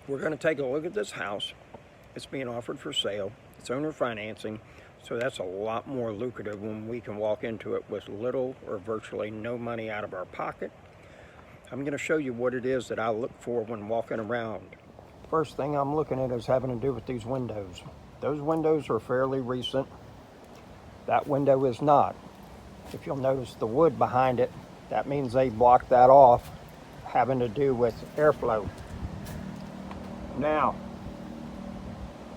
we're going to take a look at this house. It's being offered for sale. It's owner financing, so that's a lot more lucrative when we can walk into it with little or virtually no money out of our pocket. I'm going to show you what it is that I look for when walking around. First thing I'm looking at is having to do with these windows. Those windows are fairly recent. That window is not. If you'll notice the wood behind it, that means they blocked that off, having to do with airflow. Now,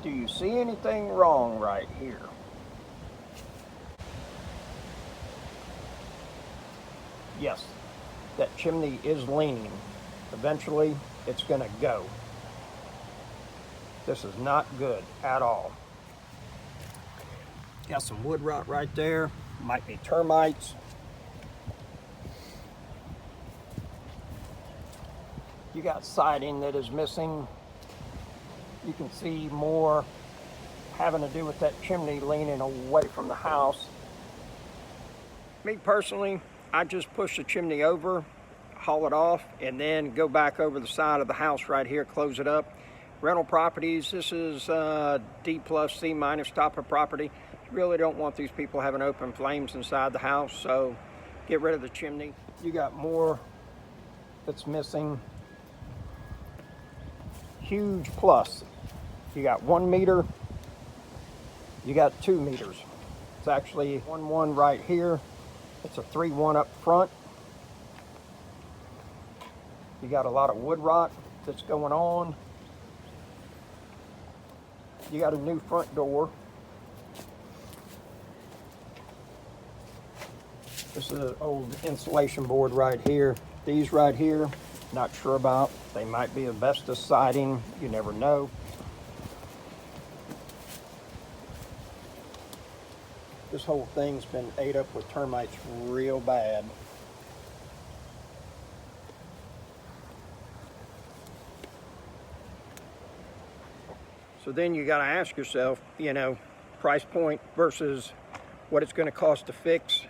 do you see anything wrong right here? Yes, that chimney is leaning. Eventually, it's gonna go. This is not good at all. Got some wood rot right there. Might be termites. You got siding that is missing. You can see more having to do with that chimney leaning away from the house. Me personally, I just push the chimney over, haul it off, and then go back over the side of the house right here, close it up. Rental properties, this is D+, C- type of property. You really don't want these people having open flames inside the house, so get rid of the chimney. You got more that's missing. Huge plus. You got 1 meter, you got 2 meters. It's actually 1-1 right here. It's a 3-1 up front. You got a lot of wood rot that's going on. You got a new front door. This is an old insulation board right here. These right here, not sure about. They might be asbestos siding, you never know. This whole thing's been ate up with termites real bad. So then you gotta ask yourself, you know, price point versus what it's gonna cost to fix,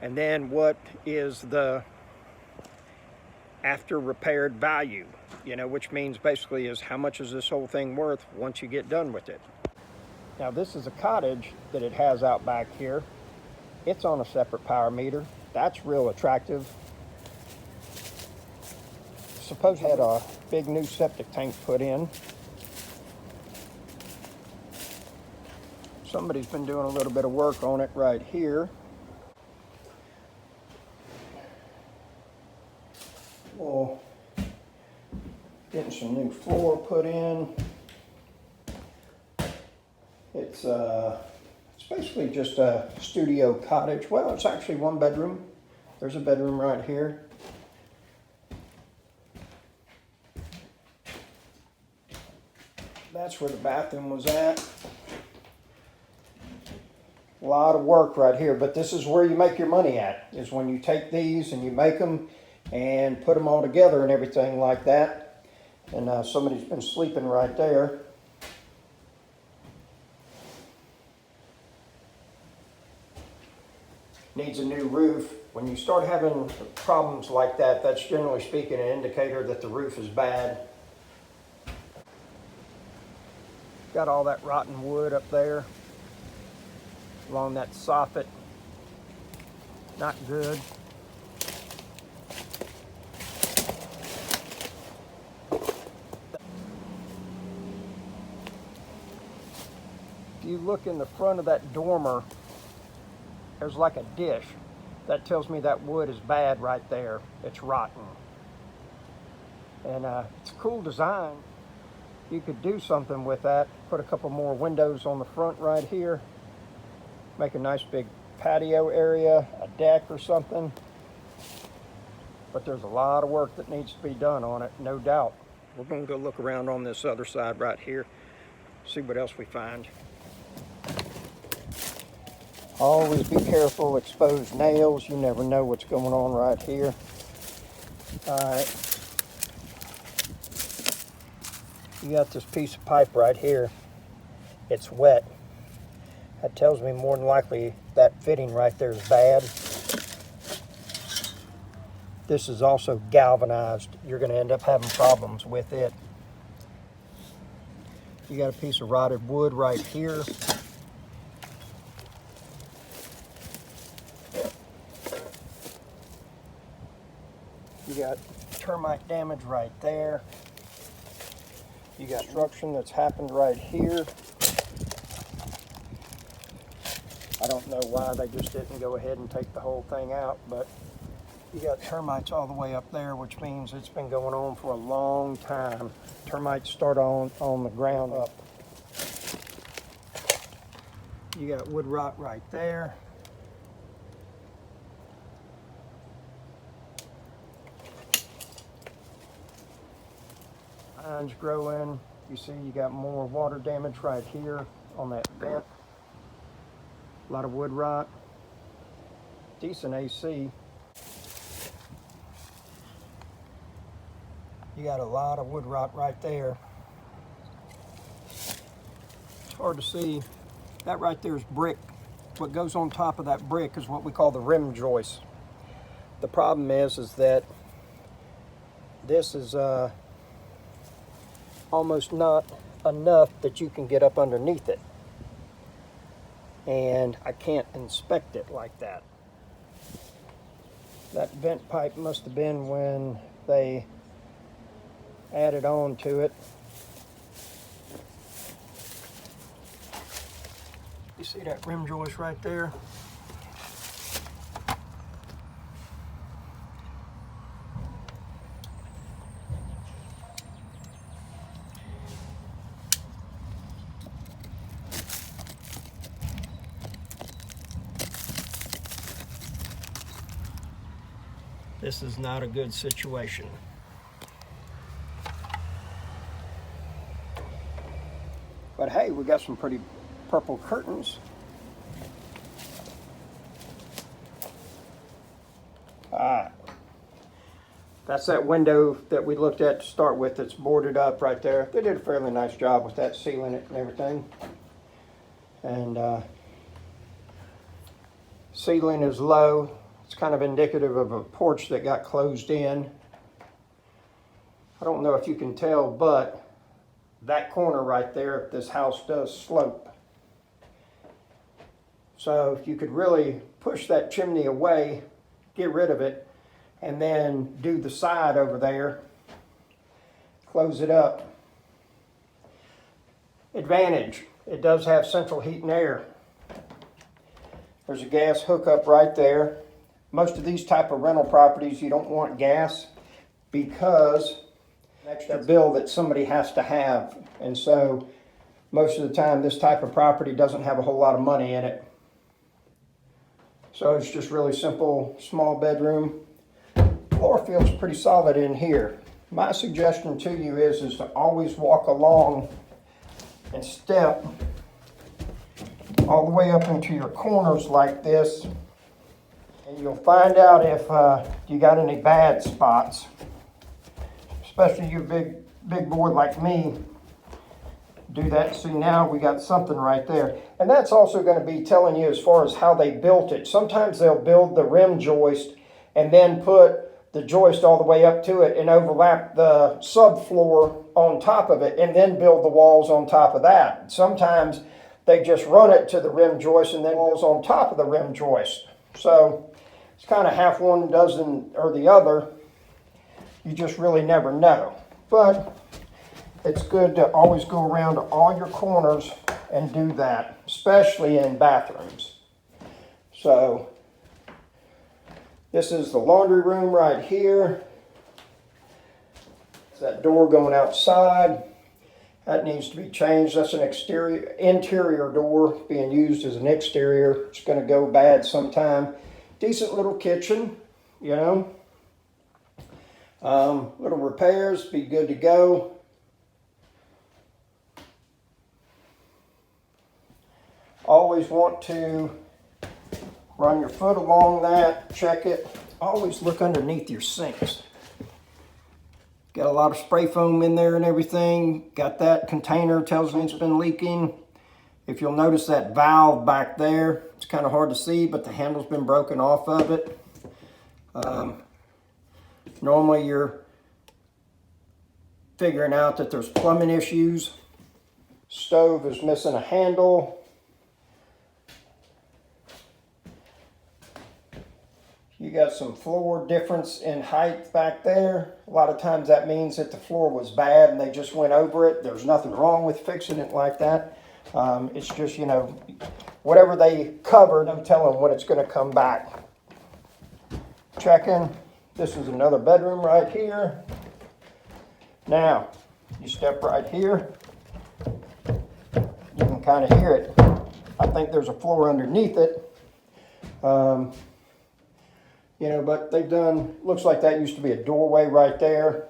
and then what is the after repaired value, you know, which means basically is how much is this whole thing worth once you get done with it. Now this is a cottage that it has out back here. It's on a separate power meter. That's real attractive. Suppose had a big new septic tank put in. Somebody's been doing a little bit of work on it right here. Well, getting some new floor put in. It's basically just a studio cottage. Well, it's actually 1 bedroom. There's a bedroom right here. That's where the bathroom was at. A lot of work right here, but this is where you make your money at, is when you take these and you make them and put them all together and everything like that. And somebody's been sleeping right there. Needs a new roof. When you start having problems like that, that's generally speaking an indicator that the roof is bad. Got all that rotten wood up there along that soffit. Not good. If you look in the front of that dormer, there's like a dish. That tells me that wood is bad right there. It's rotten. And it's a cool design. You could do something with that. Put a couple more windows on the front right here. Make a nice big patio area, a deck or something. But there's a lot of work that needs to be done on it, no doubt. We're gonna go look around on this other side right here, see what else we find. Always be careful, exposed nails. You never know what's going on right here. All right. You got this piece of pipe right here. It's wet. That tells me more than likely that fitting right there is bad. This is also galvanized. You're going to end up having problems with it. You got a piece of rotted wood right here. You got termite damage right there. You got destruction that's happened right here. I don't know why they just didn't go ahead and take the whole thing out, but you got termites all the way up there, which means it's been going on for a long time. Termites start on the ground up. You got wood rot right there. Vines growing. You see you got more water damage right here on that vent. A lot of wood rot. Decent AC. You got a lot of wood rot right there. It's hard to see. That right there is brick. What goes on top of that brick is what we call the rim joist. The problem is that this is almost not enough that you can get up underneath it. And I can't inspect it like that. That vent pipe must have been when they added on to it. You see that rim joist right there? This is not a good situation. But hey, we got some pretty purple curtains. That's that window that we looked at to start with that's boarded up right there. They did a fairly nice job with that, sealing it and everything. And ceiling is low. It's kind of indicative of a porch that got closed in. I don't know if you can tell, but that corner right there, this house does slope. So if you could really push that chimney away, get rid of it, and then do the side over there, close it up. Advantage, it does have central heat and air. There's a gas hookup right there. Most of these type of rental properties, you don't want gas because extra bill that somebody has to have. And so most of the time this type of property doesn't have a whole lot of money in it. So it's just really simple, small bedroom. Floor feels pretty solid in here. My suggestion to you is to always walk along and step all the way up into your corners like this. And you'll find out if you got any bad spots. Especially you big boy like me, do that. See, now we got something right there. And that's also going to be telling you as far as how they built it. Sometimes they'll build the rim joist and then put the joist all the way up to it and overlap the subfloor on top of it and then build the walls on top of that. Sometimes they just run it to the rim joist and then walls on top of the rim joist. So it's kind of half one dozen or the other. You just really never know. But it's good to always go around to all your corners and do that, especially in bathrooms. So this is the laundry room right here. It's that door going outside. That needs to be changed. That's an interior door being used as an exterior. It's going to go bad sometime. Decent little kitchen, you know. Little repairs, be good to go. Always want to run your foot along that, check it. Always look underneath your sinks. Got a lot of spray foam in there and everything. Got that container, tells me it's been leaking. If you'll notice that valve back there, it's kind of hard to see, but the handle's been broken off of it. Normally you're figuring out that there's plumbing issues. Stove is missing a handle. You got some floor difference in height back there. A lot of times that means that the floor was bad and they just went over it. There's nothing wrong with fixing it like that. It's just, you know, whatever they covered, I'm telling them when it's going to come back. Checking. This is another bedroom right here. Now, you step right here. You can kind of hear it. I think there's a floor underneath it. You know, but they've done, looks like that used to be a doorway right there.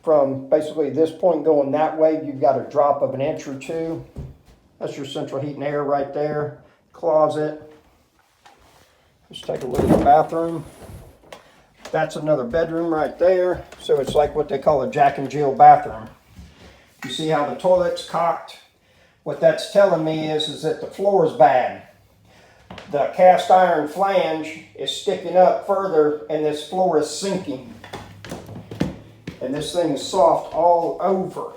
From basically this point going that way, you've got a drop of an inch or two. That's your central heat and air right there. Closet. Let's take a look at the bathroom. That's another bedroom right there. So it's like what they call a Jack and Jill bathroom. You see how the toilet's cocked? What that's telling me is that the floor is bad. The cast iron flange is sticking up further and this floor is sinking. And this thing is soft all over.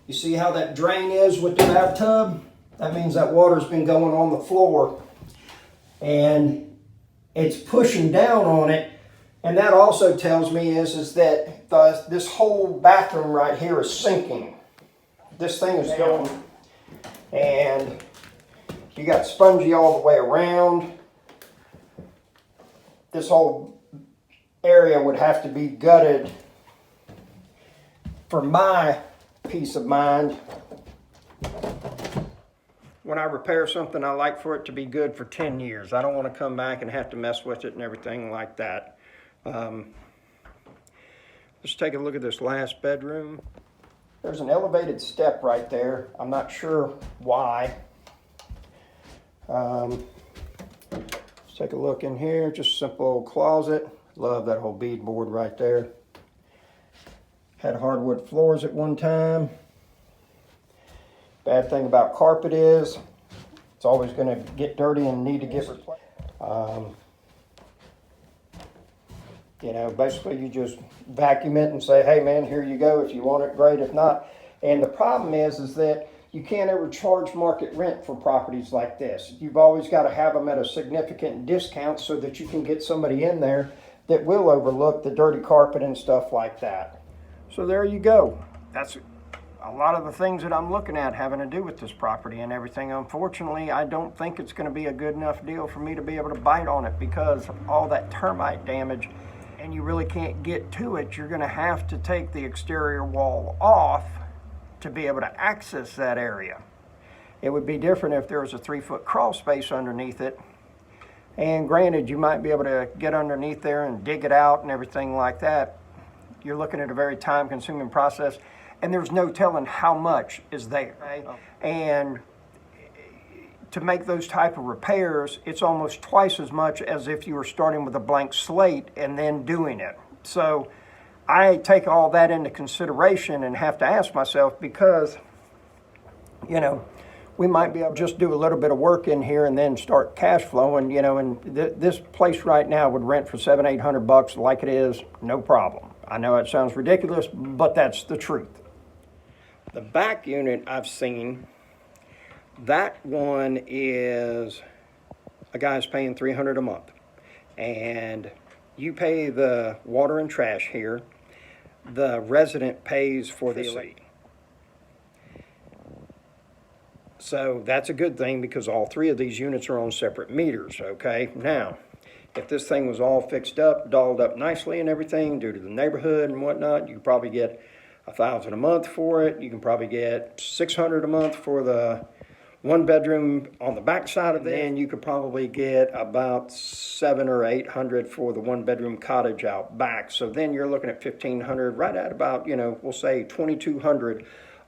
You see how that drain is with the bathtub? That means that water's been going on the floor. And it's pushing down on it. And that also tells me is that this whole bathroom right here is sinking. This thing is going, and you got spongy all the way around. This whole area would have to be gutted for my peace of mind. When I repair something, I like for it to be good for 10 years. I don't want to come back and have to mess with it and everything like that. Let's take a look at this last bedroom. There's an elevated step right there. I'm not sure why. Let's take a look in here. Just a simple old closet. Love that whole beadboard right there. Had hardwood floors at one time. Bad thing about carpet is it's always going to get dirty and need to get replaced. You know, basically you just vacuum it and say, hey man, here you go. If you want it, great. If not. And the problem is that you can't ever charge market rent for properties like this. You've always got to have them at a significant discount so that you can get somebody in there that will overlook the dirty carpet and stuff like that. So there you go. That's a lot of the things that I'm looking at having to do with this property and everything. Unfortunately, I don't think it's going to be a good enough deal for me to be able to bite on it because of all that termite damage. And you really can't get to it. You're going to have to take the exterior wall off to be able to access that area. It would be different if there was a 3-foot crawl space underneath it. And granted, you might be able to get underneath there and dig it out and everything like that. You're looking at a very time-consuming process, and there's no telling how much is there. Right? And to make those type of repairs, it's almost twice as much as if you were starting with a blank slate and then doing it. So I take all that into consideration and have to ask myself because, you know, we might be able to just do a little bit of work in here and then start cash flowing, you know, and this place right now would rent for $700-800 like it is, no problem. I know it sounds ridiculous, but that's the truth. The back unit I've seen, that one is a guy's paying $300 a month, and you pay the water and trash here. The resident pays for the electricity. So that's a good thing because all three of these units are on separate meters, okay? Now, if this thing was all fixed up, dolled up nicely and everything due to the neighborhood and whatnot, you could probably get $1,000 a month for it. You can probably get $600 a month for the one bedroom on the back side of it, and you could probably get about $700 or $800 for the one bedroom cottage out back. So then you're looking at $1,500, right at about, you know, we'll say $2,200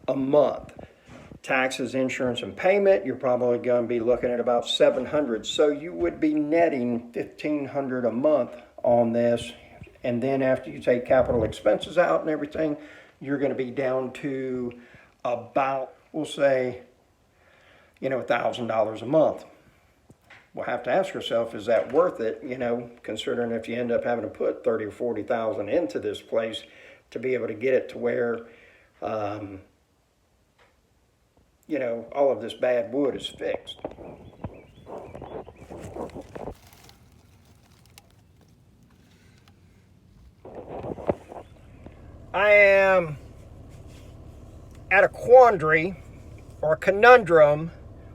a month. Taxes, insurance, and payment, you're probably going to be looking at about $700. So you would be netting $1,500 a month on this. And then after you take capital expenses out and everything, you're going to be down to about, we'll say, you know, $1,000 a month. we'll have to ask ourselves, is that worth it? You know, considering if you end up having to put 30 or 40,000 into this place to be able to get it to where, you know, all of this bad wood is fixed. I am at a quandary or conundrum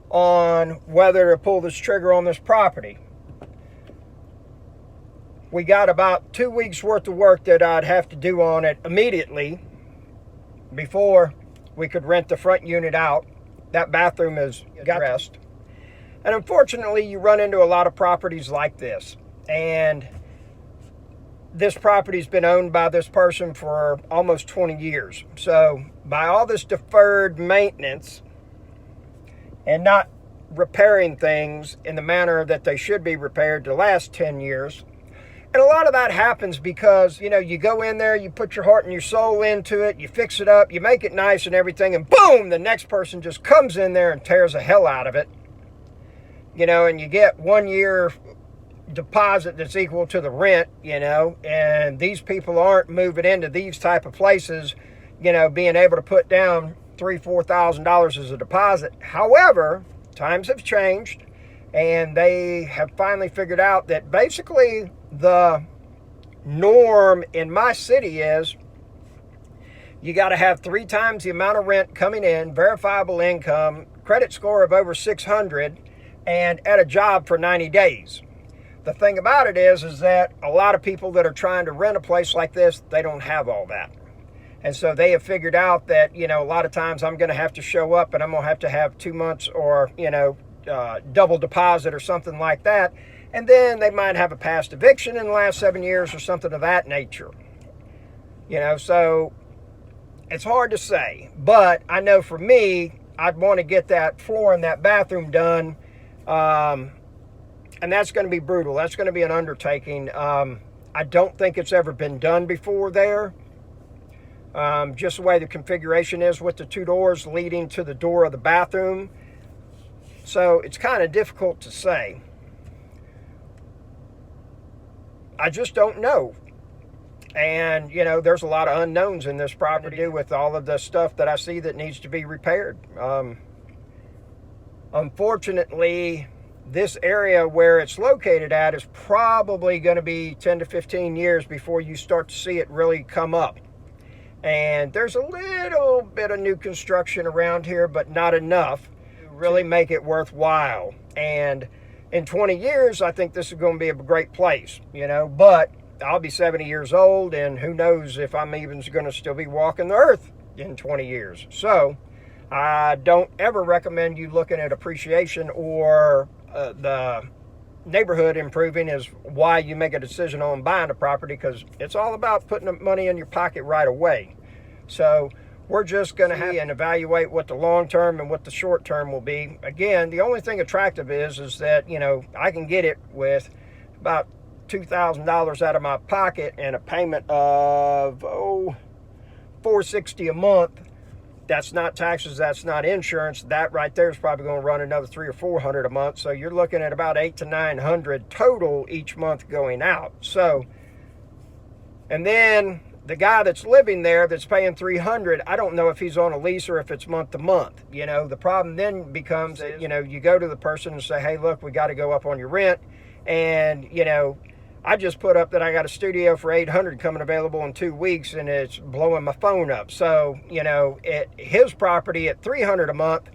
on whether to pull this trigger on this property. We got about 2 weeks worth of work that I'd have to do on it immediately before we could rent the front unit out. That bathroom is addressed. And unfortunately, you run into a lot of properties like this. And this property's been owned by this person for almost 20 years. So by all this deferred maintenance and not repairing things in the manner that they should be repaired the last 10 years, and a lot of that happens because, you know, you go in there, you put your heart and your soul into it, you fix it up, you make it nice and everything, and boom, the next person just comes in there and tears the hell out of it. You know, and you get 1 year deposit that's equal to the rent, you know, and these people aren't moving into these type of places, you know, being able to put down $3,000-$4,000 as a deposit. However, times have changed, and they have finally figured out that basically the norm in my city is you got to have 3 times the amount of rent coming in, verifiable income, credit score of over 600, and at a job for 90 days. The thing about it is that a lot of people that are trying to rent a place like this, they don't have all that. And so they have figured out that, you know, a lot of times I'm going to have to show up and I'm going to have 2 months or, you know, double deposit or something like that. And then they might have a past eviction in the last 7 years or something of that nature. You know, so it's hard to say. But I know for me, I'd want to get that floor in that bathroom done. And that's going to be brutal. That's going to be an undertaking. I don't think it's ever been done before there. Just the way the configuration is with the 2 doors leading to the door of the bathroom. So it's kind of difficult to say. I just don't know. And, you know, there's a lot of unknowns in this property with all of the stuff that I see that needs to be repaired. Unfortunately, this area where it's located at is probably going to be 10 to 15 years before you start to see it really come up. And there's a little bit of new construction around here, but not enough to really make it worthwhile. And in 20 years, I think this is going to be a great place, you know, but I'll be 70 years old, and who knows if I'm even going to still be walking the earth in 20 years. So I don't ever recommend you looking at appreciation or the neighborhood improving is why you make a decision on buying a property, because it's all about putting the money in your pocket right away. So we're just going to have and evaluate what the long term and what the short term will be. Again, the only thing attractive is that, you know, I can get it with about $2,000 out of my pocket and a payment of $460 a month. That's not taxes, that's not insurance. That right there is probably going to run another $300 or $400 a month. So you're looking at about $800 to $900 total each month going out. So, and then the guy that's living there that's paying $300, I don't know if he's on a lease or if it's month to month. You know, the problem then becomes, you know, you go to the person and say, hey, look, we got to go up on your rent. And, you know, I just put up that I got a studio for $800 coming available in 2 weeks, and it's blowing my phone up. So, you know, at his property at $300 a month,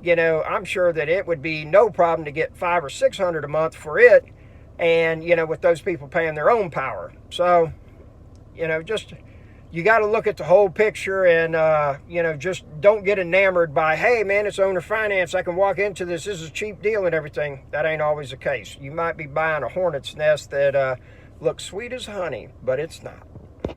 you know, I'm sure that it would be no problem to get $500 or $600 a month for it. And, you know, with those people paying their own power. So, you know, just, you got to look at the whole picture and, you know, just don't get enamored by, hey, man, it's owner finance. I can walk into this. This is a cheap deal and everything. That ain't always the case. You might be buying a hornet's nest that looks sweet as honey, but it's not.